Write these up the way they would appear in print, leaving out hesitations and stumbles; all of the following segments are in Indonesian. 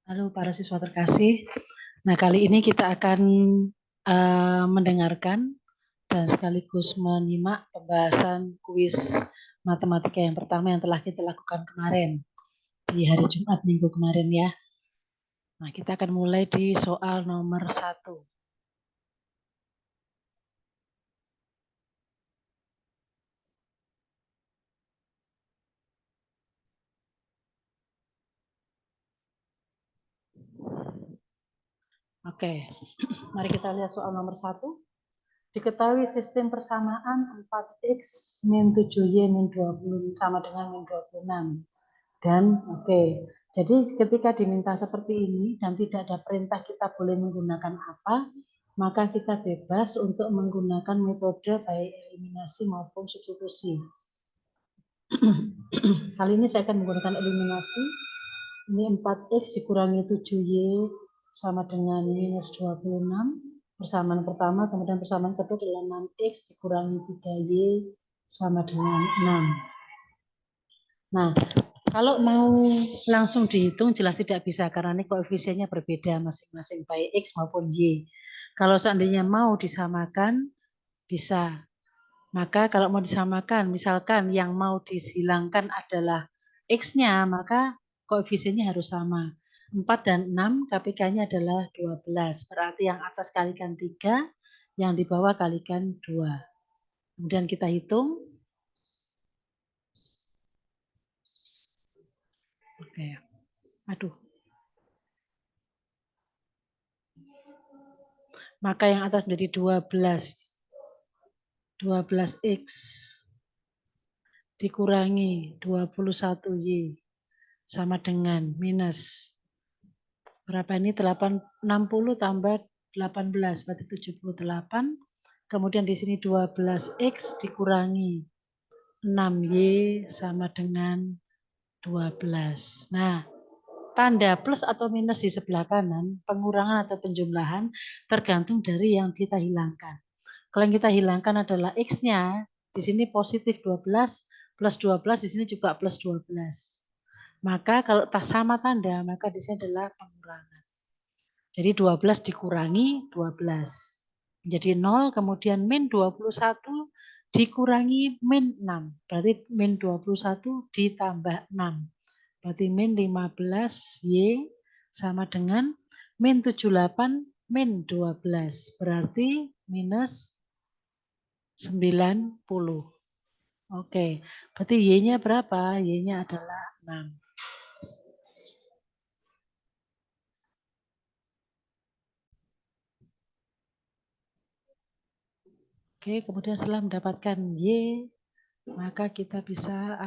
Halo para siswa terkasih. Nah, kali ini kita akan mendengarkan dan sekaligus menyimak pembahasan kuis matematika yang pertama yang telah kita lakukan kemarin di hari Jumat minggu kemarin ya. Nah, kita akan mulai di soal nomor 1. Oke, mari kita lihat soal nomor 1. Diketahui sistem persamaan 4x min 7y min 20 sama dengan min 26. Dan jadi ketika diminta seperti ini dan tidak ada perintah kita boleh menggunakan apa, maka kita bebas untuk menggunakan metode baik eliminasi maupun substitusi. Kali ini saya akan menggunakan eliminasi. Ini 4x dikurangi 7y sama dengan minus 26. Persamaan pertama, kemudian persamaan kedua adalah 6x dikurangi 3y sama dengan 6. Nah, kalau mau langsung dihitung jelas tidak bisa karena ini koefisiennya berbeda masing-masing baik x maupun y. Kalau seandainya mau disamakan bisa. Maka kalau mau disamakan misalkan yang mau dihilangkan adalah x-nya maka koefisiennya harus sama. 4 dan 6 KPK-nya adalah 12. Berarti yang atas kalikan 3, yang di bawah kalikan 2. Kemudian kita hitung. Oke. Aduh. Maka yang atas menjadi 12x dikurangi 21y sama dengan minus berapa ini 60 tambah 18 berarti 78. Kemudian di sini 12x dikurangi 6y sama dengan 12. Nah, tanda plus atau minus di sebelah kanan, pengurangan atau penjumlahan tergantung dari yang kita hilangkan. Kalau yang kita hilangkan adalah x-nya, di sini positif 12, plus 12, di sini juga plus 12. Maka kalau sama tanda, maka di sini adalah pengurangan. Jadi 12 dikurangi 12. Menjadi 0, kemudian min 21 dikurangi min 6. Berarti min 21 ditambah 6. Berarti min 15Y sama dengan min 78 min 12. Berarti minus 90. Oke, berarti Y-nya berapa? Y-nya adalah 6. Oke, kemudian setelah mendapatkan Y, maka kita bisa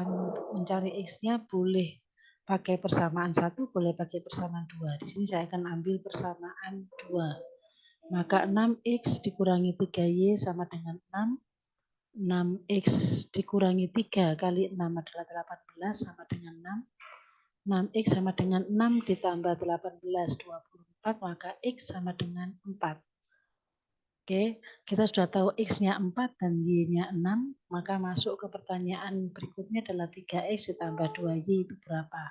mencari X-nya boleh pakai persamaan 1, boleh pakai persamaan 2. Di sini saya akan ambil persamaan 2. Maka 6X dikurangi 3Y sama dengan 6. 6X dikurangi 3 kali 6 adalah 18 sama dengan 6. 6X sama dengan 6 ditambah 18, 24, maka X sama dengan 4. Oke, kita sudah tahu X-nya 4 dan Y-nya 6, maka masuk ke pertanyaan berikutnya adalah 3X ditambah 2Y itu berapa?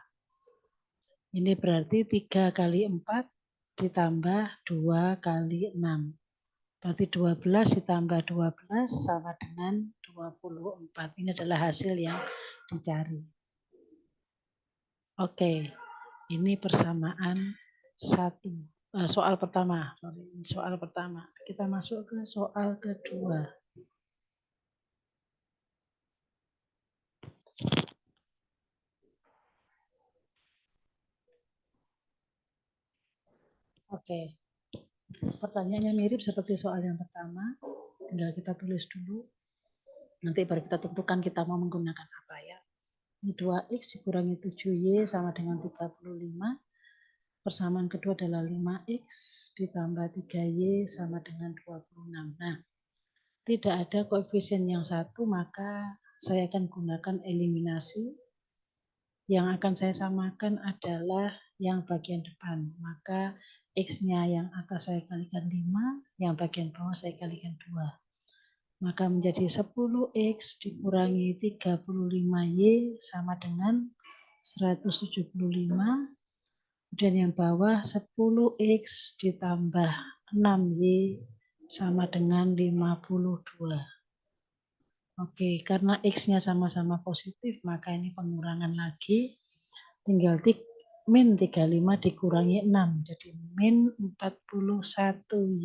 Ini berarti 3 kali 4 ditambah 2 kali 6. Berarti 12 ditambah 12 sama dengan 24. Ini adalah hasil yang dicari. Oke, ini persamaan 1. Soal pertama. Soal pertama. Kita masuk ke soal kedua. Oke. Pertanyaannya mirip seperti soal yang pertama. Tinggal kita tulis dulu. Nanti baru kita tentukan kita mau menggunakan apa ya. Ini 2X dikurangi 7Y sama dengan 35. Persamaan kedua adalah 5X ditambah 3Y sama dengan 26. Nah, tidak ada koefisien yang satu, maka saya akan gunakan eliminasi. Yang akan saya samakan adalah yang bagian depan. Maka X-nya yang atas saya kalikan 5, yang bagian bawah saya kalikan 2. Maka menjadi 10X dikurangi 35Y sama dengan 175. Kemudian yang bawah 10X ditambah 6Y sama dengan 52. Oke, karena X-nya sama-sama positif, maka ini pengurangan lagi. Tinggal min 35 dikurangi 6, jadi min 41Y.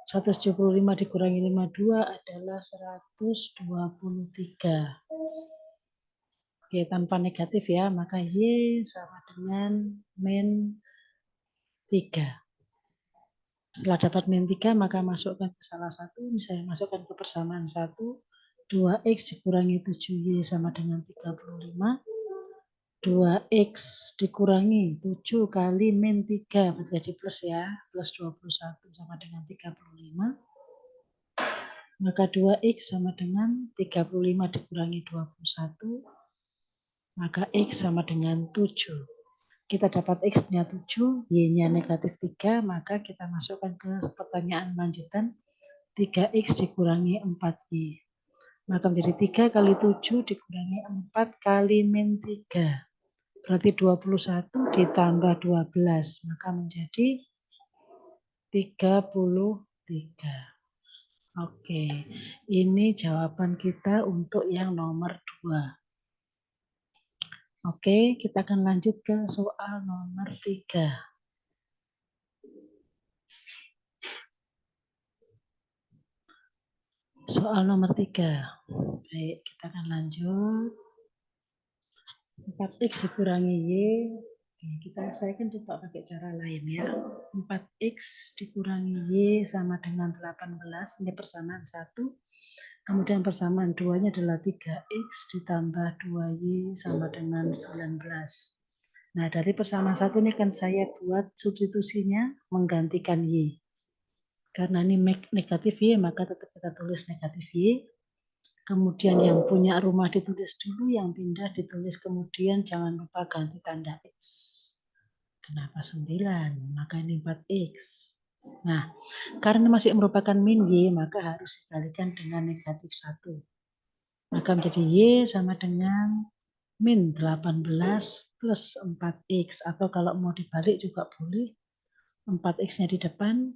175 dikurangi 52 adalah 123. Oke, tanpa negatif ya, maka Y sama dengan min 3. Setelah dapat min 3, maka masukkan ke salah satu, misalnya masukkan ke persamaan 1, 2X dikurangi 7Y sama dengan 35, 2X dikurangi 7 kali min 3, menjadi plus ya, plus 21 sama dengan 35, maka 2X sama dengan 35 dikurangi 21, maka X sama dengan 7. Kita dapat X-nya 7, Y-nya negatif 3, maka kita masukkan ke pertanyaan lanjutan 3X dikurangi 4Y. Maka menjadi 3 kali 7 dikurangi 4 kali min 3. Berarti 21 ditambah 12, maka menjadi 33. Oke, ini jawaban kita untuk yang nomor 2. Oke, kita akan lanjut ke soal nomor 3. Soal nomor 3. Baik, kita akan lanjut. 4X dikurangi Y. Saya kan coba pakai cara lain ya. 4X dikurangi Y sama dengan 18. Ini persamaan 1. Kemudian persamaan 2-nya adalah 3X ditambah 2Y sama dengan 19. Nah, dari persamaan 1 ini kan saya buat substitusinya menggantikan Y. Karena ini negatif Y, maka tetap kita tulis negatif Y. Kemudian yang punya rumah ditulis dulu, yang pindah ditulis kemudian, jangan lupa ganti tanda X. Kenapa 9? Maka ini 4X. Nah, karena masih merupakan min Y, maka harus dikalikan dengan negatif 1. Maka menjadi Y sama dengan min 18 plus 4X. Atau kalau mau dibalik juga boleh. 4X-nya di depan,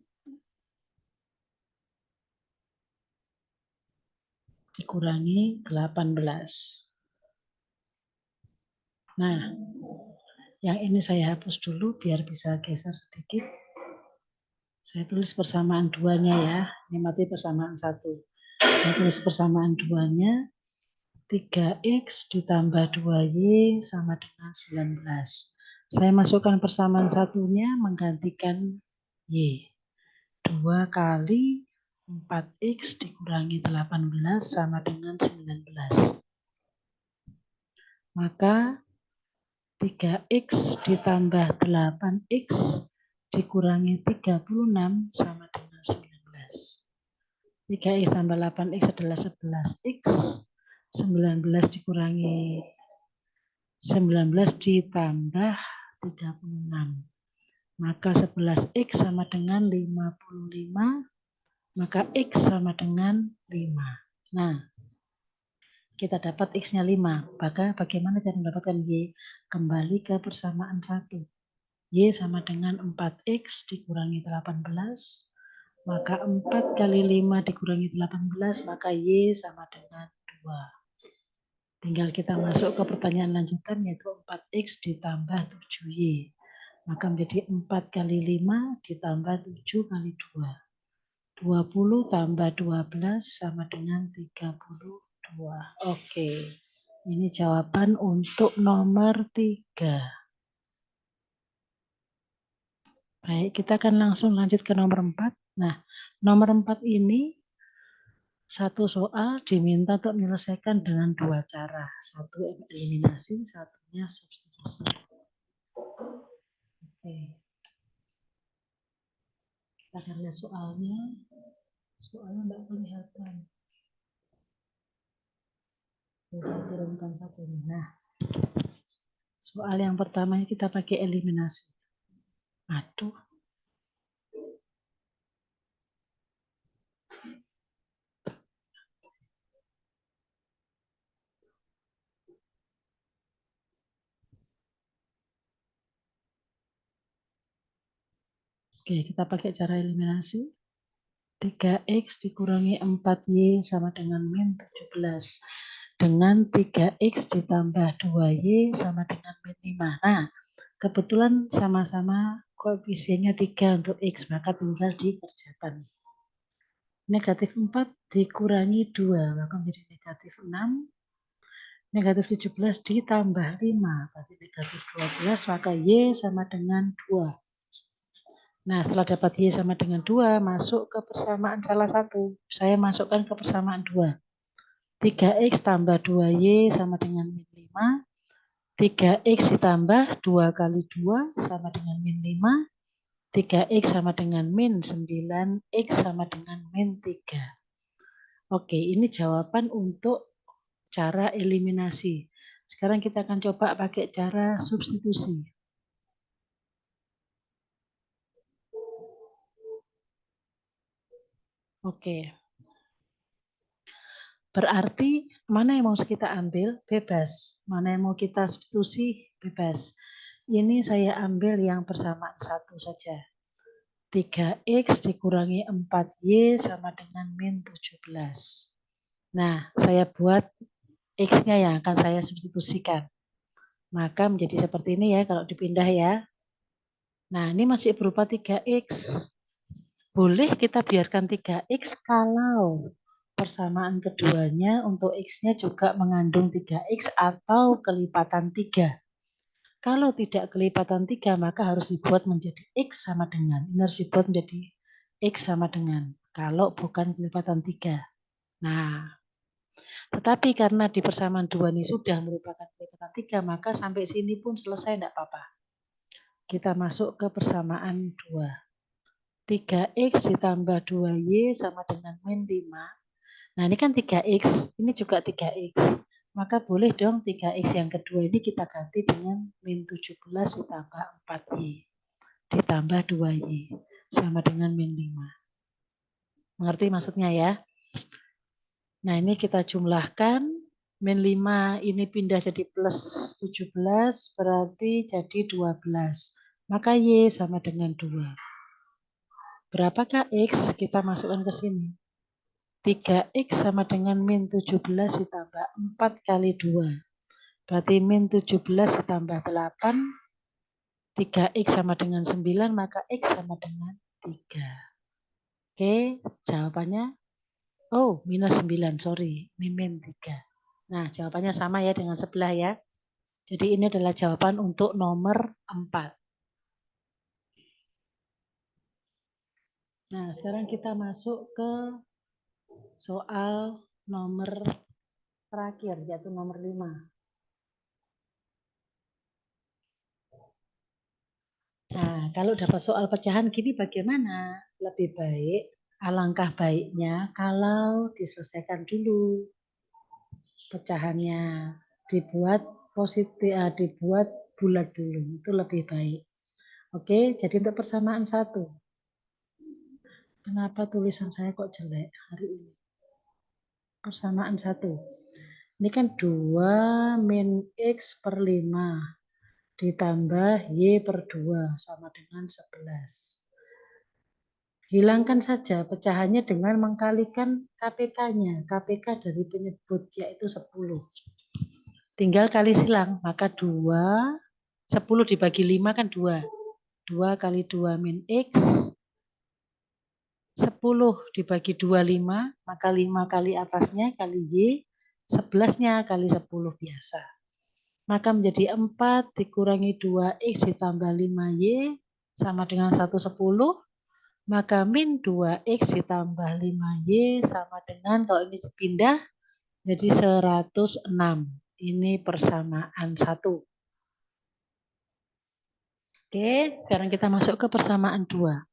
dikurangi 18. Nah, yang ini saya hapus dulu biar bisa geser sedikit. Saya tulis persamaan 2-nya ya. Ini mati persamaan 1. Saya tulis persamaan 2-nya. 3X ditambah 2Y sama dengan 19. Saya masukkan persamaan 1-nya menggantikan Y. 2 kali 4X dikurangi 18 sama dengan 19. Maka 3X ditambah 8X dikurangi 36 sama dengan 19. 3X tambah 8X adalah 11X. 19 dikurangi 19 ditambah 36. Maka 11X sama dengan 55. Maka X sama dengan 5. Nah, kita dapat X-nya 5. Maka bagaimana cara mendapatkan Y? Kembali ke persamaan 1. Y sama dengan 4X dikurangi 18. Maka 4 kali 5 dikurangi 18, maka Y sama dengan 2. Tinggal kita masuk ke pertanyaan lanjutan, yaitu 4X ditambah 7Y. Maka menjadi 4 kali 5 ditambah 7 kali 2. 20 tambah 12 sama dengan 32. Oke, ini jawaban untuk nomor 3. Baik, kita akan langsung lanjut ke nomor 4. Nah, nomor 4 ini satu soal diminta untuk menyelesaikan dengan 2 cara. Satu eliminasi, satunya substitusi. Oke. Kita akan lihat soalnya. Soalnya tidak kelihatan. Saya turunkan satu ini. Nah, soal yang pertama kita pakai eliminasi. Aduh. Oke, kita pakai cara eliminasi. 3X dikurangi 4Y sama dengan min 17. Dengan 3X ditambah 2Y sama dengan min 5. Nah, kebetulan sama-sama koefisiennya 3 untuk X, maka tinggal dikerjakan. Negatif 4 dikurangi 2, maka menjadi negatif 6. Negatif 17 ditambah 5, berarti negatif 12, maka Y sama dengan 2. Nah, setelah dapat Y sama dengan 2, masuk ke persamaan salah satu. Saya masukkan ke persamaan 2. 3X tambah 2Y sama dengan min 5. 3X ditambah 2 kali 2 sama dengan min 5. 3X sama dengan min 9. X sama dengan min 3. Oke, ini jawaban untuk cara eliminasi. Sekarang kita akan coba pakai cara substitusi. Oke. Berarti mana yang mau kita ambil? Bebas. Mana yang mau kita substitusi? Bebas. Ini saya ambil yang persamaan 1 saja. 3X dikurangi 4Y sama dengan min 17. Nah, saya buat X-nya yang akan saya substitusikan. Maka menjadi seperti ini ya kalau dipindah ya. Nah, ini masih berupa 3X. Boleh kita biarkan 3X kalau persamaan keduanya untuk X-nya juga mengandung 3X atau kelipatan 3. Kalau tidak kelipatan 3, maka harus dibuat menjadi X sama dengan. Ini harus dibuat menjadi X sama dengan. Kalau bukan kelipatan 3. Nah, tetapi karena di persamaan 2 ini sudah merupakan kelipatan 3, maka sampai sini pun selesai, tidak apa-apa. Kita masuk ke persamaan 2. 3X ditambah 2Y sama dengan min 5. Nah, ini kan 3X, ini juga 3X. Maka boleh dong 3X yang kedua ini kita ganti dengan min 17 ditambah 4Y. Ditambah 2Y. Sama dengan min 5. Mengerti maksudnya ya? Nah, ini kita jumlahkan. Min 5 ini pindah jadi plus 17, berarti jadi 12. Maka Y sama dengan 2. Berapakah X? Kita masukkan ke sini. 3X sama dengan min 17 ditambah 4 kali 2. Berarti min 17 ditambah 8. 3X sama dengan 9, maka X sama dengan 3. Oke, jawabannya. Oh, minus 9, sorry. Ini min 3. Nah, jawabannya sama ya dengan sebelah ya. Jadi ini adalah jawaban untuk nomor 4. Nah, sekarang kita masuk ke soal nomor terakhir, yaitu nomor 5. Nah, kalau dapat soal pecahan gini bagaimana? Lebih baik, alangkah baiknya kalau diselesaikan dulu pecahannya. Dibuat positif, dibuat bulat dulu. Itu lebih baik. Oke, jadi untuk persamaan 1. Kenapa tulisan saya kok jelek hari ini? Persamaan 1. Ini kan 2 min X per 5 ditambah Y per 2 sama dengan 11. Hilangkan saja pecahannya dengan mengkalikan KPK-nya. KPK dari penyebut yaitu 10. Tinggal kali silang, maka 2, 10 dibagi 5 kan 2. 2 kali 2 min X, 10 dibagi 2, 5, maka 5 kali atasnya kali Y, 11-nya kali 10 biasa. Maka menjadi 4 dikurangi 2X ditambah 5Y sama dengan 110. Maka min 2X ditambah 5Y sama dengan, kalau ini pindah, jadi 106. Ini persamaan 1. Oke, sekarang kita masuk ke persamaan 2.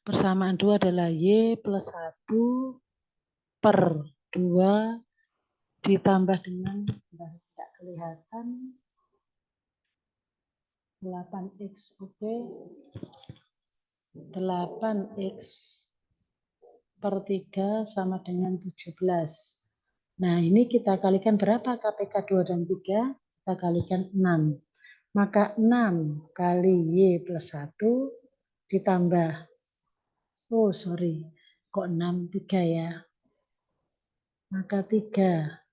Persamaan 2 adalah Y plus 1 per 2 ditambah dengan, tidak kelihatan, 8X. Oke. 8X per 3 sama dengan 17. Nah, ini kita kalikan berapa KPK 2 dan 3? Kita kalikan 6. Maka 6 kali Y plus 1 ditambah, oh sorry, kok 6, 3 ya. Maka 3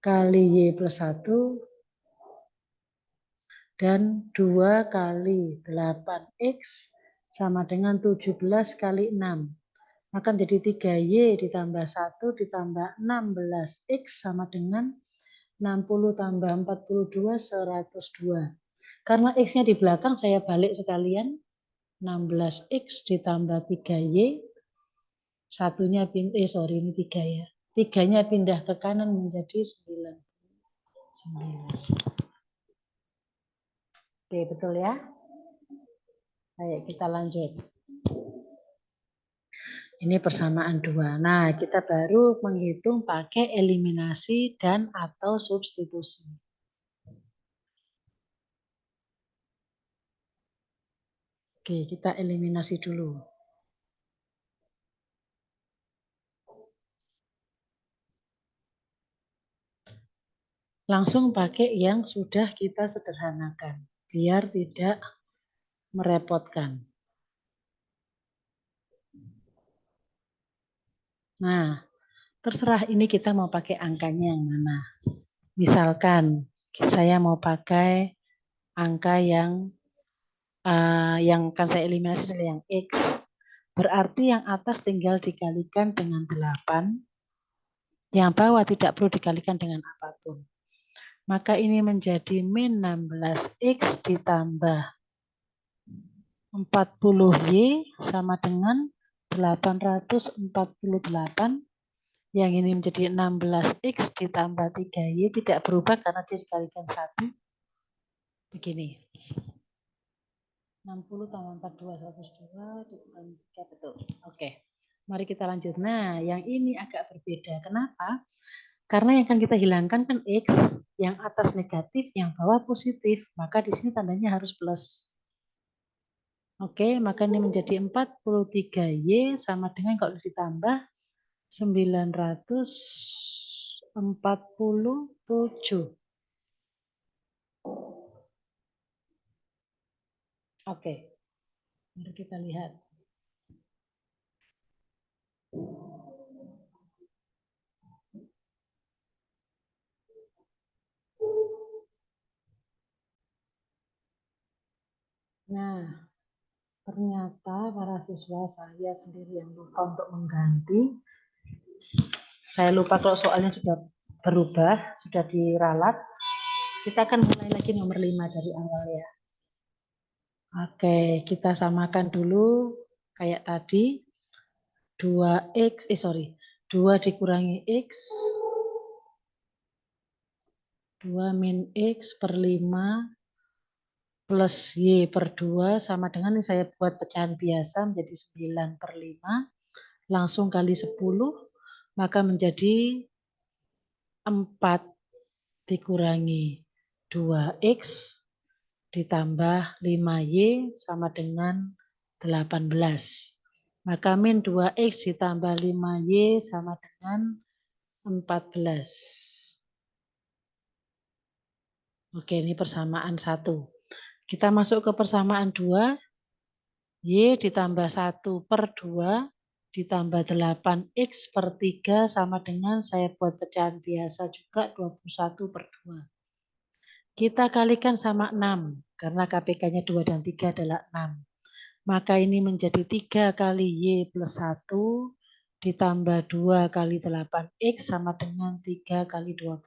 kali Y plus 1 dan 2 kali 8X sama dengan 17 kali 6. Maka menjadi 3Y ditambah 1 ditambah 16X sama dengan 60 tambah 42, 102. Karena X-nya di belakang saya balik sekalian. 16X ditambah 3Y. Satunya ini 3 ya. 3-nya pindah ke kanan menjadi 9. Oke, betul ya? Baik, kita lanjut. Ini persamaan 2. Nah, kita baru menghitung pakai eliminasi dan atau substitusi. Oke, kita eliminasi dulu. Langsung pakai yang sudah kita sederhanakan, biar tidak merepotkan. Nah, terserah ini kita mau pakai angkanya yang mana. Misalkan saya mau pakai angka yang akan saya eliminasi adalah yang X. Berarti yang atas tinggal dikalikan dengan 8. Yang bawah tidak perlu dikalikan dengan apapun. Maka ini menjadi min 16X ditambah 40Y sama dengan 848. Yang ini menjadi 16X ditambah 3Y tidak berubah karena dia dikalikan 1. Begini. 60 tambah 42, 102, dikurangi 3, betul. Oke. Mari kita lanjut. Nah, yang ini agak berbeda. Kenapa? Karena yang akan kita hilangkan kan X, yang atas negatif, yang bawah positif. Maka di sini tandanya harus plus. Oke, maka ini menjadi 43Y sama dengan kalau ditambah 947. Oke, mari kita lihat. Nah, ternyata para siswa saya sendiri yang lupa untuk mengganti. Saya lupa kalau soalnya sudah berubah, sudah diralat. Kita akan mulai lagi nomor 5 dari awal ya. Oke, kita samakan dulu kayak tadi. 2 dikurangi X. 2 min X per 5 plus Y per 2 sama dengan ini saya buat pecahan biasa menjadi 9 per 5. Langsung kali 10, maka menjadi 4 dikurangi 2X ditambah 5Y sama dengan 18. Maka min 2X ditambah 5Y sama dengan 14. Oke, ini persamaan 1. Kita masuk ke persamaan 2. Y ditambah 1 per 2 ditambah 8X per 3 sama dengan saya buat pecahan biasa juga 21 per 2. Kita kalikan sama 6 karena KPK-nya 2 dan 3 adalah 6. Maka ini menjadi 3 kali Y plus 1 ditambah 2 kali 8X sama dengan 3 kali 21.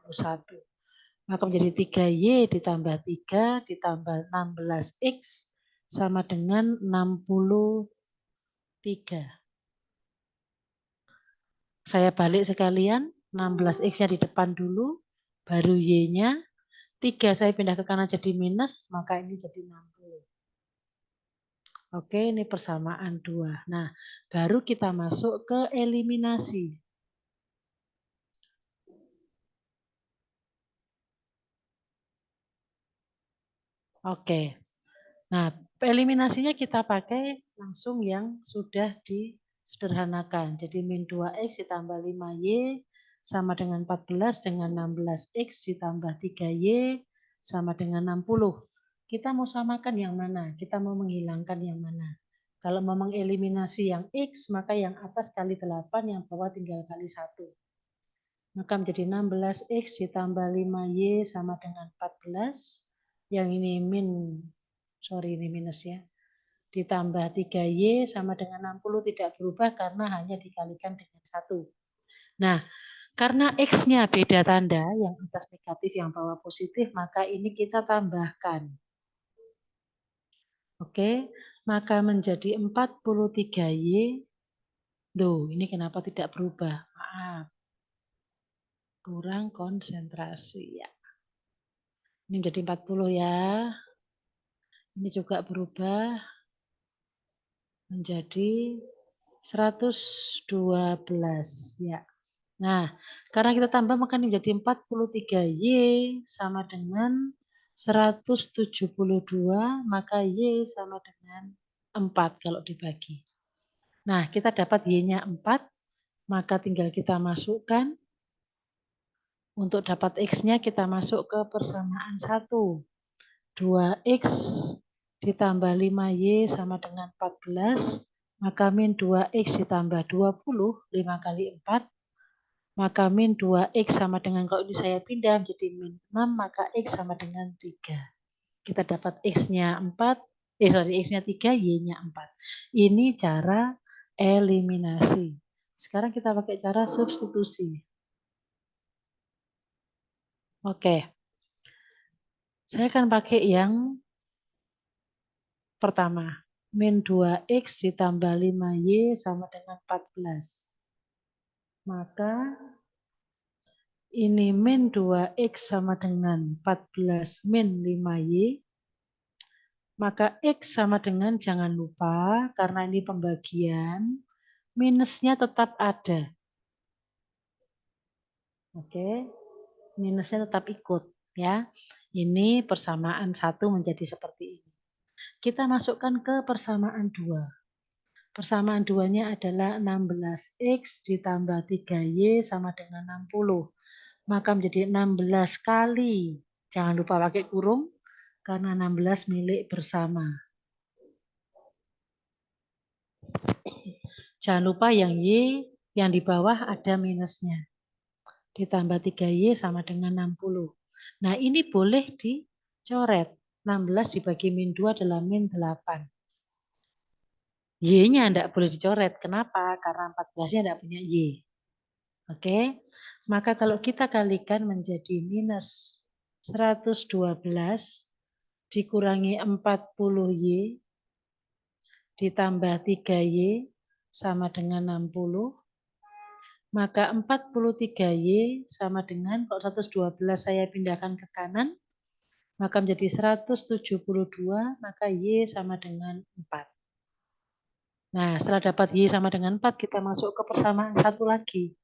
Maka menjadi 3Y ditambah 3 ditambah 16X sama dengan 63. Saya balik sekalian, 16X-nya di depan dulu, baru Y-nya. 3 saya pindah ke kanan jadi minus, maka ini jadi 60. Oke, ini persamaan 2. Nah, baru kita masuk ke eliminasi. Oke. Nah, eliminasinya kita pakai langsung yang sudah disederhanakan. Jadi min 2X ditambah 5Y sama dengan 14 dengan 16X ditambah 3Y sama dengan 60. Kita mau samakan yang mana? Kita mau menghilangkan yang mana? Kalau mau mengeliminasi yang X, maka yang atas kali 8, yang bawah tinggal kali 1. Maka menjadi 16X ditambah 5Y sama dengan 14. Yang ini ini minus ya. Ditambah 3Y sama dengan 60 tidak berubah karena hanya dikalikan dengan 1. Nah, karena X-nya beda tanda, yang atas negatif, yang bawah positif, maka ini kita tambahkan. Oke, maka menjadi 43Y. Duh, ini kenapa tidak berubah? Maaf. Kurang konsentrasi ya. Ini menjadi 40 ya. Ini juga berubah menjadi 112 ya. Nah, karena kita tambah maka ini menjadi 43Y sama dengan 172, maka Y sama dengan 4 kalau dibagi. Nah, kita dapat Y-nya 4, maka tinggal kita masukkan. Untuk dapat X-nya kita masuk ke persamaan 1. 2X ditambah 5Y sama dengan 14, maka min 2X ditambah 20, 5 kali 4, maka min 2X sama dengan, kalau ini saya pindah menjadi min 6, maka X sama dengan 3. Kita dapat X-nya 4, X-nya 3, Y-nya 4. Ini cara eliminasi. Sekarang kita pakai cara substitusi. Oke. Saya akan pakai yang pertama. Min 2X ditambah 5Y sama dengan 14. Maka ini min 2X sama dengan 14 min 5Y. Maka X sama dengan, jangan lupa, karena ini pembagian, minusnya tetap ada. Oke, minusnya tetap ikut. Ya. Ini persamaan 1 menjadi seperti ini. Kita masukkan ke persamaan 2. Persamaan 2-nya adalah 16X ditambah 3Y sama dengan 60. Maka menjadi 16 kali. Jangan lupa pakai kurung, karena 16 milik bersama. Jangan lupa yang Y, yang di bawah ada minusnya. Ditambah 3Y sama dengan 60. Nah ini boleh dicoret. 16 dibagi min 2 adalah min 8. Y-nya tidak boleh dicoret. Kenapa? Karena 14-nya tidak punya Y. Oke, maka kalau kita kalikan menjadi minus 112 dikurangi 40Y ditambah 3Y sama dengan 60, maka 43Y sama dengan, kalau 112 saya pindahkan ke kanan, maka menjadi 172, maka Y sama dengan 4. Nah, setelah dapat Y sama dengan 4, kita masuk ke persamaan satu lagi.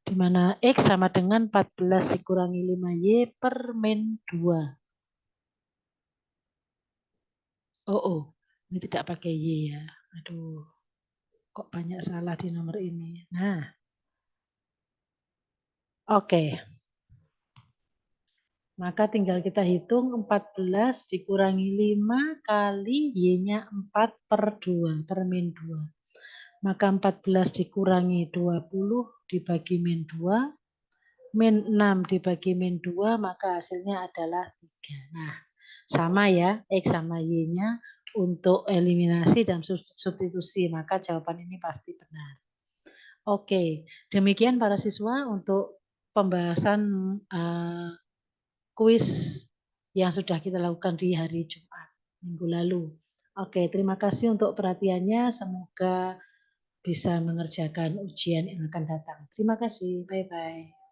Di mana X sama dengan 14 dikurangi 5Y per min 2. Oh, ini tidak pakai Y ya. Aduh, kok banyak salah di nomor ini. Nah, oke. Maka tinggal kita hitung 14 dikurangi 5 kali Y-nya 4 per 2, per min 2. Maka 14 dikurangi 20 dibagi min 2, min 6 dibagi min 2, maka hasilnya adalah 3. Nah, sama ya, X sama Y-nya untuk eliminasi dan substitusi, maka jawaban ini pasti benar. Oke, demikian para siswa untuk pembahasan kuis yang sudah kita lakukan di hari Jumat minggu lalu. Oke, terima kasih untuk perhatiannya. Semoga bisa mengerjakan ujian yang akan datang. Terima kasih. Bye-bye.